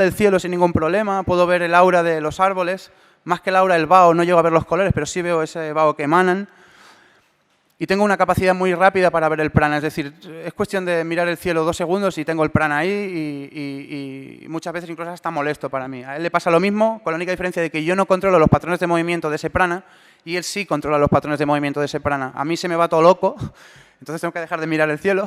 del cielo sin ningún problema, puedo ver el aura de los árboles, más que el aura del vaho, no llego a ver los colores, pero sí veo ese vaho que emanan. Y tengo una capacidad muy rápida para ver el prana, es decir, es cuestión de mirar el cielo 2 segundos y tengo el prana ahí y muchas veces incluso hasta molesto para mí. A él le pasa lo mismo, con la única diferencia de que yo no controlo los patrones de movimiento de ese prana y él sí controla los patrones de movimiento de ese prana. A mí se me va todo loco, entonces tengo que dejar de mirar el cielo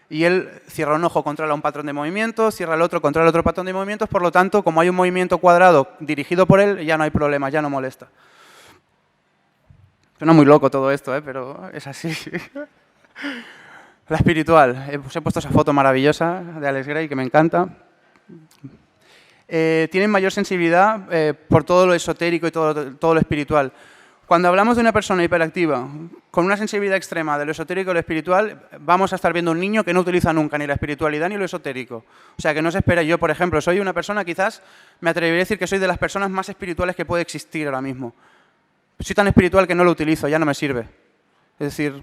y él cierra un ojo, controla un patrón de movimiento, cierra el otro, controla otro patrón de movimientos, por lo tanto, como hay un movimiento cuadrado dirigido por él, ya no hay problema, ya no molesta. Suena muy loco todo esto, pero es así. La espiritual. Os he puesto esa foto maravillosa de Alex Gray, que me encanta. Tienen mayor sensibilidad por todo lo esotérico y todo lo espiritual. Cuando hablamos de una persona hiperactiva con una sensibilidad extrema de lo esotérico y lo espiritual, vamos a estar viendo un niño que no utiliza nunca ni la espiritualidad ni lo esotérico. O sea, que no se espera. Yo, por ejemplo, soy una persona, quizás me atrevería a decir que soy de las personas más espirituales que puede existir ahora mismo. Soy tan espiritual que no lo utilizo, ya no me sirve. Es decir,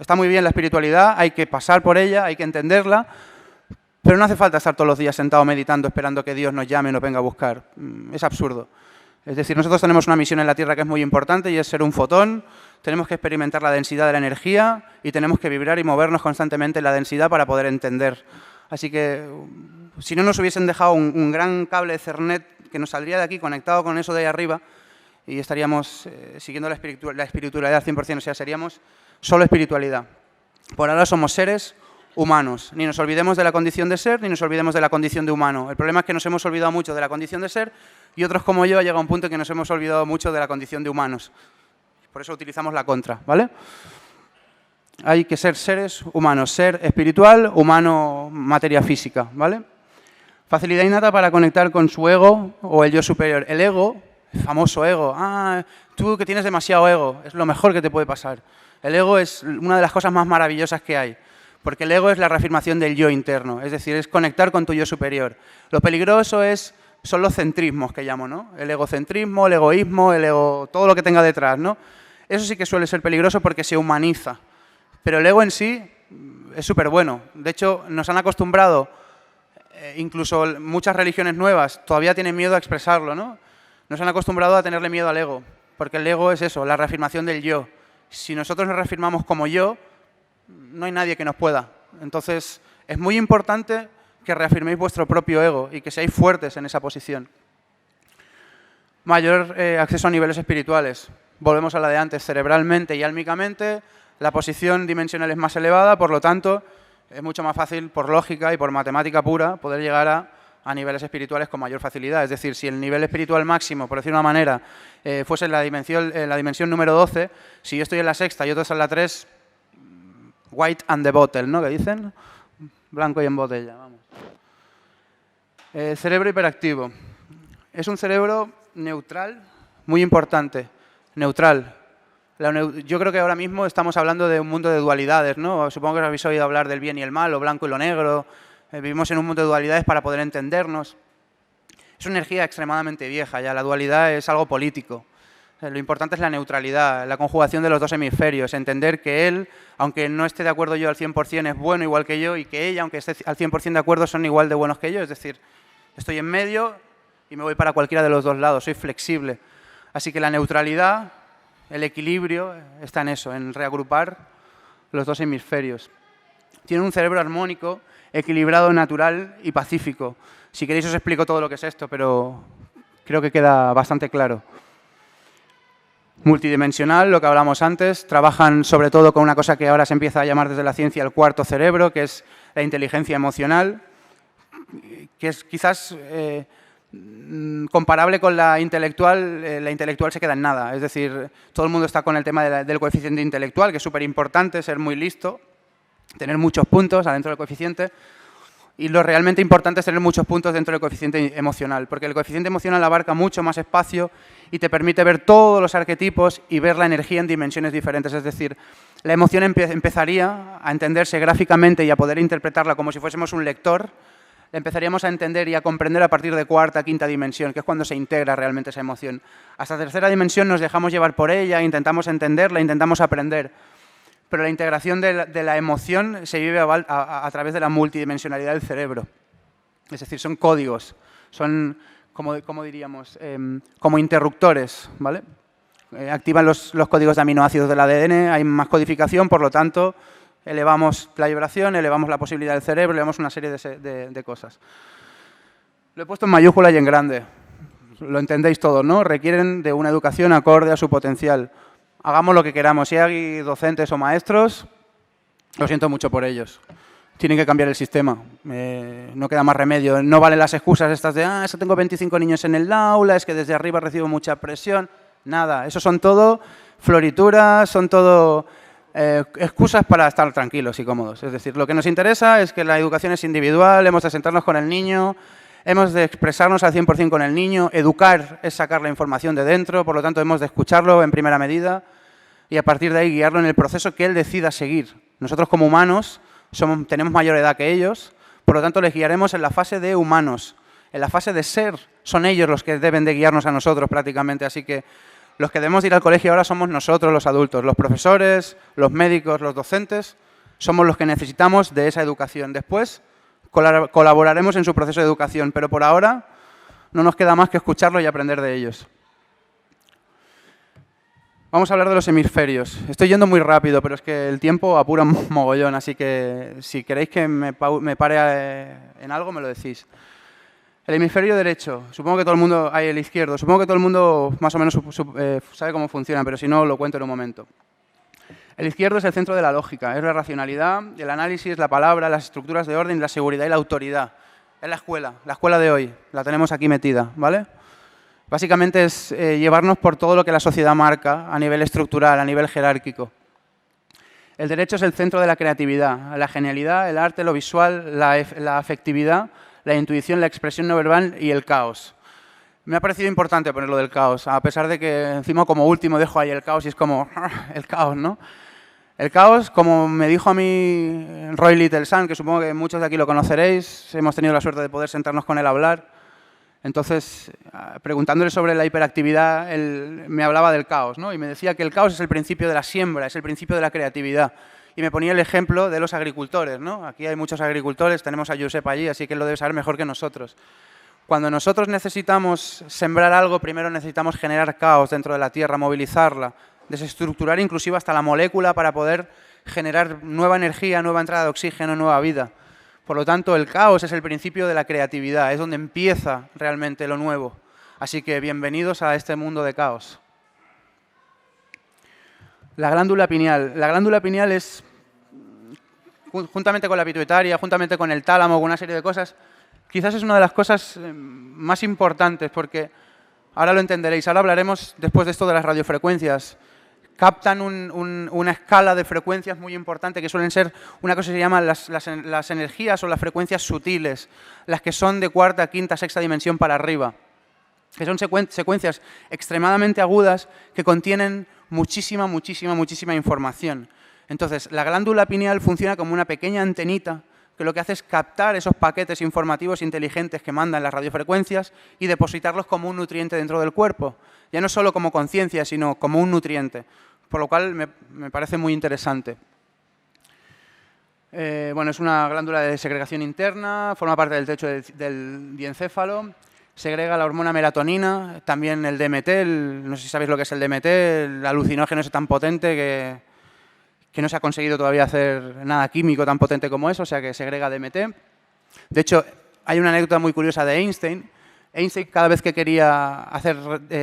está muy bien la espiritualidad, hay que pasar por ella, hay que entenderla, pero no hace falta estar todos los días sentado meditando esperando que Dios nos llame y nos venga a buscar. Es absurdo. Es decir, nosotros tenemos una misión en la Tierra que es muy importante y es ser un fotón, tenemos que experimentar la densidad de la energía y tenemos que vibrar y movernos constantemente en la densidad para poder entender. Así que, si no nos hubiesen dejado un gran cable de Ethernet que nos saldría de aquí conectado con eso de ahí arriba, y estaríamos siguiendo la espiritualidad al 100%, o sea, seríamos solo espiritualidad. Por ahora somos seres humanos. Ni nos olvidemos de la condición de ser, ni nos olvidemos de la condición de humano. El problema es que nos hemos olvidado mucho de la condición de ser y otros como yo ha llegado a un punto en que nos hemos olvidado mucho de la condición de humanos. Por eso utilizamos la contra, ¿vale? Hay que ser seres humanos, ser espiritual, humano, materia física, ¿vale? Facilidad innata para conectar con su ego o el yo superior. El ego, el famoso ego. Tú que tienes demasiado ego, es lo mejor que te puede pasar. El ego es una de las cosas más maravillosas que hay, porque el ego es la reafirmación del yo interno, es decir, es conectar con tu yo superior. Lo peligroso son los centrismos que llamo, ¿no? El egocentrismo, el egoísmo, el ego, todo lo que tenga detrás, ¿no? Eso sí que suele ser peligroso porque se humaniza, pero el ego en sí es súper bueno. De hecho, nos han acostumbrado, incluso muchas religiones nuevas todavía tienen miedo a expresarlo, ¿no? Nos han acostumbrado a tenerle miedo al ego, porque el ego es eso, la reafirmación del yo. Si nosotros nos reafirmamos como yo, no hay nadie que nos pueda. Entonces, es muy importante que reafirméis vuestro propio ego y que seáis fuertes en esa posición. Mayor acceso a niveles espirituales. Volvemos a la de antes, cerebralmente y álmicamente, la posición dimensional es más elevada, por lo tanto, es mucho más fácil, por lógica y por matemática pura, poder llegar a niveles espirituales con mayor facilidad. Es decir, si el nivel espiritual máximo, por decirlo de una manera, fuese en la dimensión número 12, si yo estoy en la sexta y otro está en la 3, white and the bottle, ¿no? ¿Qué dicen? Blanco y en botella, vamos. Cerebro hiperactivo. Es un cerebro neutral, muy importante. Neutral. Yo creo que ahora mismo estamos hablando de un mundo de dualidades, ¿no? Supongo que os habéis oído hablar del bien y el mal, lo blanco y lo negro. Vivimos en un mundo de dualidades para poder entendernos. Es una energía extremadamente vieja ya, la dualidad es algo político. Lo importante es la neutralidad, la conjugación de los dos hemisferios, entender que él, aunque no esté de acuerdo yo al 100%, es bueno igual que yo, y que ella, aunque esté al 100% de acuerdo, son igual de buenos que yo. Es decir, estoy en medio y me voy para cualquiera de los dos lados, soy flexible. Así que la neutralidad, el equilibrio, está en eso, en reagrupar los dos hemisferios. Tiene un cerebro armónico, equilibrado, natural y pacífico. Si queréis os explico todo lo que es esto, pero creo que queda bastante claro. Multidimensional, lo que hablamos antes, trabajan sobre todo con una cosa que ahora se empieza a llamar desde la ciencia el cuarto cerebro, que es la inteligencia emocional, que es quizás comparable con la intelectual se queda en nada. Es decir, todo el mundo está con el tema del coeficiente intelectual, que es súper importante, ser muy listo, tener muchos puntos adentro del coeficiente. Y lo realmente importante es tener muchos puntos dentro del coeficiente emocional, porque el coeficiente emocional abarca mucho más espacio y te permite ver todos los arquetipos y ver la energía en dimensiones diferentes. Es decir, la emoción empezaría a entenderse gráficamente y a poder interpretarla como si fuésemos un lector. La empezaríamos a entender y a comprender a partir de cuarta, quinta dimensión, que es cuando se integra realmente esa emoción. Hasta tercera dimensión nos dejamos llevar por ella, intentamos entenderla, intentamos aprender. Pero la integración de la emoción se vive a través de la multidimensionalidad del cerebro. Es decir, son códigos Son, como diríamos, como interruptores, ¿vale? Activan los códigos de aminoácidos del ADN, hay más codificación, por lo tanto, elevamos la vibración, elevamos la posibilidad del cerebro, elevamos una serie de cosas. Lo he puesto en mayúscula y en grande. Lo entendéis todos, ¿no? Requieren de una educación acorde a su potencial. Hagamos lo que queramos. Si hay docentes o maestros, lo siento mucho por ellos. Tienen que cambiar el sistema. No queda más remedio. No valen las excusas estas de, es que tengo 25 niños en el aula, es que desde arriba recibo mucha presión. Nada. Eso son todo florituras, son todo excusas para estar tranquilos y cómodos. Es decir, lo que nos interesa es que la educación es individual, hemos de sentarnos con el niño, hemos de expresarnos al 100% con el niño, educar es sacar la información de dentro, por lo tanto hemos de escucharlo en primera medida y a partir de ahí guiarlo en el proceso que él decida seguir. Nosotros como humanos tenemos mayor edad que ellos, por lo tanto les guiaremos en la fase de humanos, en la fase de ser. Son ellos los que deben de guiarnos a nosotros prácticamente, así que los que debemos ir al colegio ahora somos nosotros los adultos, los profesores, los médicos, los docentes, somos los que necesitamos de esa educación. Después colaboraremos en su proceso de educación, pero por ahora no nos queda más que escucharlo y aprender de ellos. Vamos a hablar de los hemisferios. Estoy yendo muy rápido, pero es que el tiempo apura un mogollón, así que si queréis que me pare en algo, me lo decís. El hemisferio derecho, supongo que todo el mundo, el izquierdo, supongo que todo el mundo más o menos sabe cómo funciona, pero si no, lo cuento en un momento. El izquierdo es el centro de la lógica, es la racionalidad, el análisis, la palabra, las estructuras de orden, la seguridad y la autoridad. Es la escuela de hoy, la tenemos aquí metida, ¿vale? Básicamente es llevarnos por todo lo que la sociedad marca a nivel estructural, a nivel jerárquico. El derecho es el centro de la creatividad, la genialidad, el arte, lo visual, la afectividad, la intuición, la expresión no verbal y el caos. Me ha parecido importante ponerlo del caos, a pesar de que encima como último dejo ahí el caos y es como el caos, ¿no? El caos, como me dijo a mí Roy Little-Sun, que supongo que muchos de aquí lo conoceréis, hemos tenido la suerte de poder sentarnos con él a hablar. Entonces, preguntándole sobre la hiperactividad, él me hablaba del caos, ¿no? Y me decía que el caos es el principio de la siembra, es el principio de la creatividad. Y me ponía el ejemplo de los agricultores, ¿no? Aquí hay muchos agricultores, tenemos a Josep allí, así que él lo debe saber mejor que nosotros. Cuando nosotros necesitamos sembrar algo, primero necesitamos generar caos dentro de la tierra, movilizarla, desestructurar inclusive hasta la molécula para poder generar nueva energía, nueva entrada de oxígeno, nueva vida. Por lo tanto, el caos es el principio de la creatividad, es donde empieza realmente lo nuevo. Así que bienvenidos a este mundo de caos. La glándula pineal. La glándula pineal es, juntamente con la pituitaria, juntamente con el tálamo, con una serie de cosas, quizás es una de las cosas más importantes, porque ahora lo entenderéis. Ahora hablaremos, después de esto, de las radiofrecuencias. Captan una escala de frecuencias muy importante, que suelen ser una cosa que se llama las energías o las frecuencias sutiles, las que son de cuarta, quinta, sexta dimensión para arriba, que son secuencias extremadamente agudas que contienen muchísima información. Entonces, la glándula pineal funciona como una pequeña antenita que lo que hace es captar esos paquetes informativos inteligentes que mandan las radiofrecuencias y depositarlos como un nutriente dentro del cuerpo. Ya no solo como conciencia, sino como un nutriente, por lo cual me parece muy interesante. Bueno, es una glándula de segregación interna, forma parte del techo del diencéfalo, segrega la hormona melatonina, también el DMT, no sé si sabéis lo que es el DMT, el alucinógeno ese tan potente que no se ha conseguido todavía hacer nada químico tan potente como eso, o sea que segrega DMT. De hecho, hay una anécdota muy curiosa de Einstein. Einstein, cada vez que quería hacer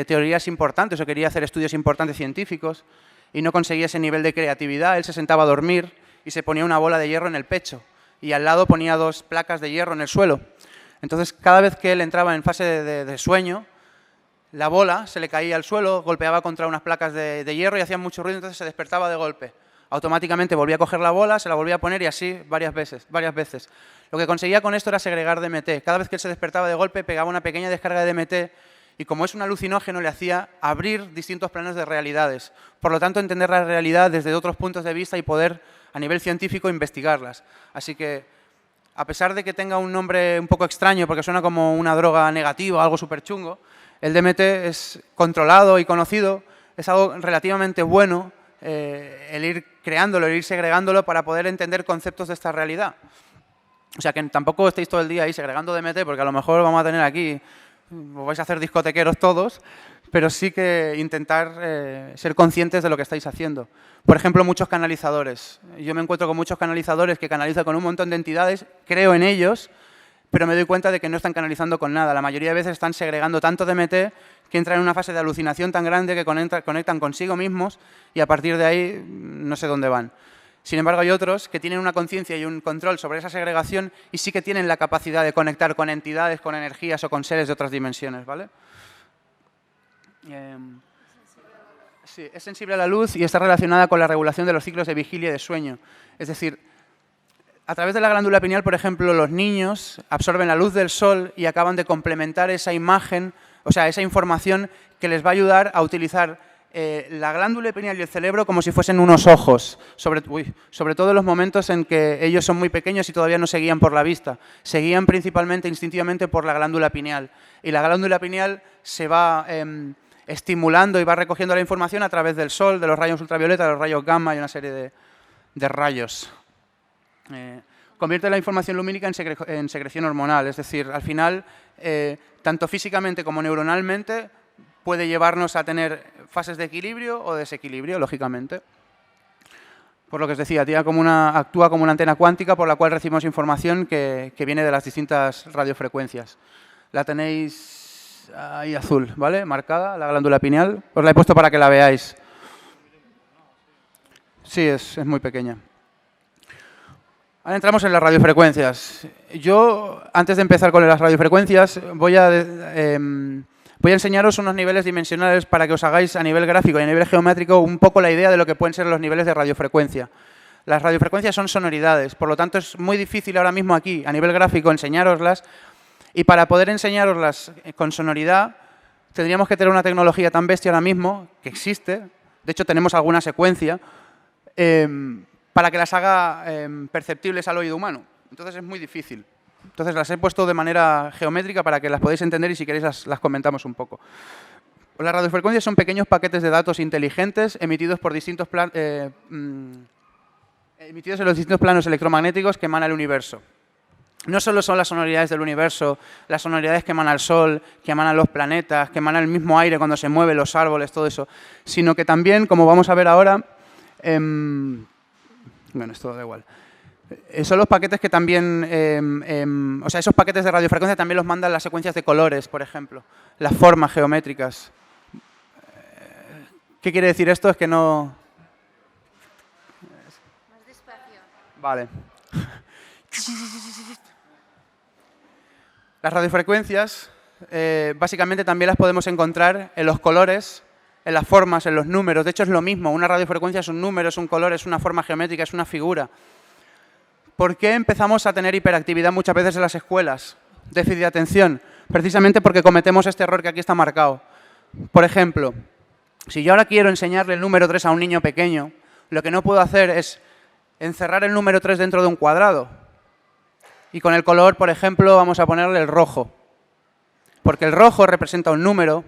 teorías importantes o quería hacer estudios importantes científicos y no conseguía ese nivel de creatividad, él se sentaba a dormir y se ponía una bola de hierro en el pecho y al lado ponía 2 placas de hierro en el suelo. Entonces, cada vez que él entraba en fase de sueño, la bola se le caía al suelo, golpeaba contra unas placas de hierro y hacía mucho ruido, entonces se despertaba de golpe. Automáticamente volvía a coger la bola, se la volvía a poner y así varias veces. Lo que conseguía con esto era segregar DMT. Cada vez que él se despertaba de golpe, pegaba una pequeña descarga de DMT y como es un alucinógeno, le hacía abrir distintos planos de realidades. Por lo tanto, entender la realidad desde otros puntos de vista y poder, a nivel científico, investigarlas. Así que, a pesar de que tenga un nombre un poco extraño, porque suena como una droga negativa, algo súper chungo, el DMT es controlado y conocido, es algo relativamente bueno, el ir creándolo, el ir segregándolo para poder entender conceptos de esta realidad. O sea, que tampoco estéis todo el día ahí segregando DMT, porque a lo mejor vamos a tener aquí, os vais a hacer discotequeros todos, pero sí que intentar ser conscientes de lo que estáis haciendo. Por ejemplo, muchos canalizadores. Yo me encuentro con muchos canalizadores que canalizan con un montón de entidades, creo en ellos, pero me doy cuenta de que no están canalizando con nada. La mayoría de veces están segregando tanto DMT que entran en una fase de alucinación tan grande que conectan consigo mismos y a partir de ahí no sé dónde van. Sin embargo, hay otros que tienen una conciencia y un control sobre esa segregación y sí que tienen la capacidad de conectar con entidades, con energías o con seres de otras dimensiones, ¿vale? Sí, es sensible a la luz y está relacionada con la regulación de los ciclos de vigilia y de sueño. Es decir, a través de la glándula pineal, por ejemplo, los niños absorben la luz del sol y acaban de complementar esa imagen, o sea, esa información que les va a ayudar a utilizar la glándula pineal y el cerebro como si fuesen unos ojos, sobre todo en los momentos en que ellos son muy pequeños y todavía no se guían por la vista. Se guían principalmente, instintivamente, por la glándula pineal. Y la glándula pineal se va estimulando y va recogiendo la información a través del sol, de los rayos ultravioleta, de los rayos gamma y una serie de rayos. Convierte la información lumínica en secreción hormonal, es decir, al final, tanto físicamente como neuronalmente, puede llevarnos a tener fases de equilibrio o desequilibrio, lógicamente. Por lo que os decía, actúa como una antena cuántica por la cual recibimos información que viene de las distintas radiofrecuencias. La tenéis ahí azul, ¿vale? Marcada, la glándula pineal. Os la he puesto para que la veáis. Sí, es muy pequeña. Ahora entramos en las radiofrecuencias. Yo, antes de empezar con las radiofrecuencias, voy a enseñaros unos niveles dimensionales para que os hagáis a nivel gráfico y a nivel geométrico un poco la idea de lo que pueden ser los niveles de radiofrecuencia. Las radiofrecuencias son sonoridades, por lo tanto es muy difícil ahora mismo aquí, a nivel gráfico, enseñároslas. Y para poder enseñároslas con sonoridad, tendríamos que tener una tecnología tan bestia ahora mismo, que existe, de hecho tenemos alguna secuencia, para que las haga perceptibles al oído humano. Entonces es muy difícil. Entonces las he puesto de manera geométrica para que las podáis entender y si queréis las comentamos un poco. Las radiofrecuencias son pequeños paquetes de datos inteligentes emitidos por emitidos en los distintos planos electromagnéticos que emana el universo. No solo son las sonoridades del universo, las sonoridades que emana el Sol, que emanan los planetas, que emana el mismo aire cuando se mueve, los árboles, todo eso, sino que también, como vamos a ver ahora, bueno, esto da igual. Son los paquetes que también, o sea, esos paquetes de radiofrecuencia también los mandan las secuencias de colores, por ejemplo, las formas geométricas. ¿Qué quiere decir esto? Es que no... Más despacio. Vale. Las radiofrecuencias, básicamente también las podemos encontrar en los colores, en las formas, en los números. De hecho, es lo mismo. Una radiofrecuencia es un número, es un color, es una forma geométrica, es una figura. ¿Por qué empezamos a tener hiperactividad muchas veces en las escuelas? Déficit de atención. Precisamente porque cometemos este error que aquí está marcado. Por ejemplo, si yo ahora quiero enseñarle el número 3 a un niño pequeño, lo que no puedo hacer es encerrar el número 3 dentro de un cuadrado. Y con el color, por ejemplo, vamos a ponerle el rojo. Porque el rojo representa un número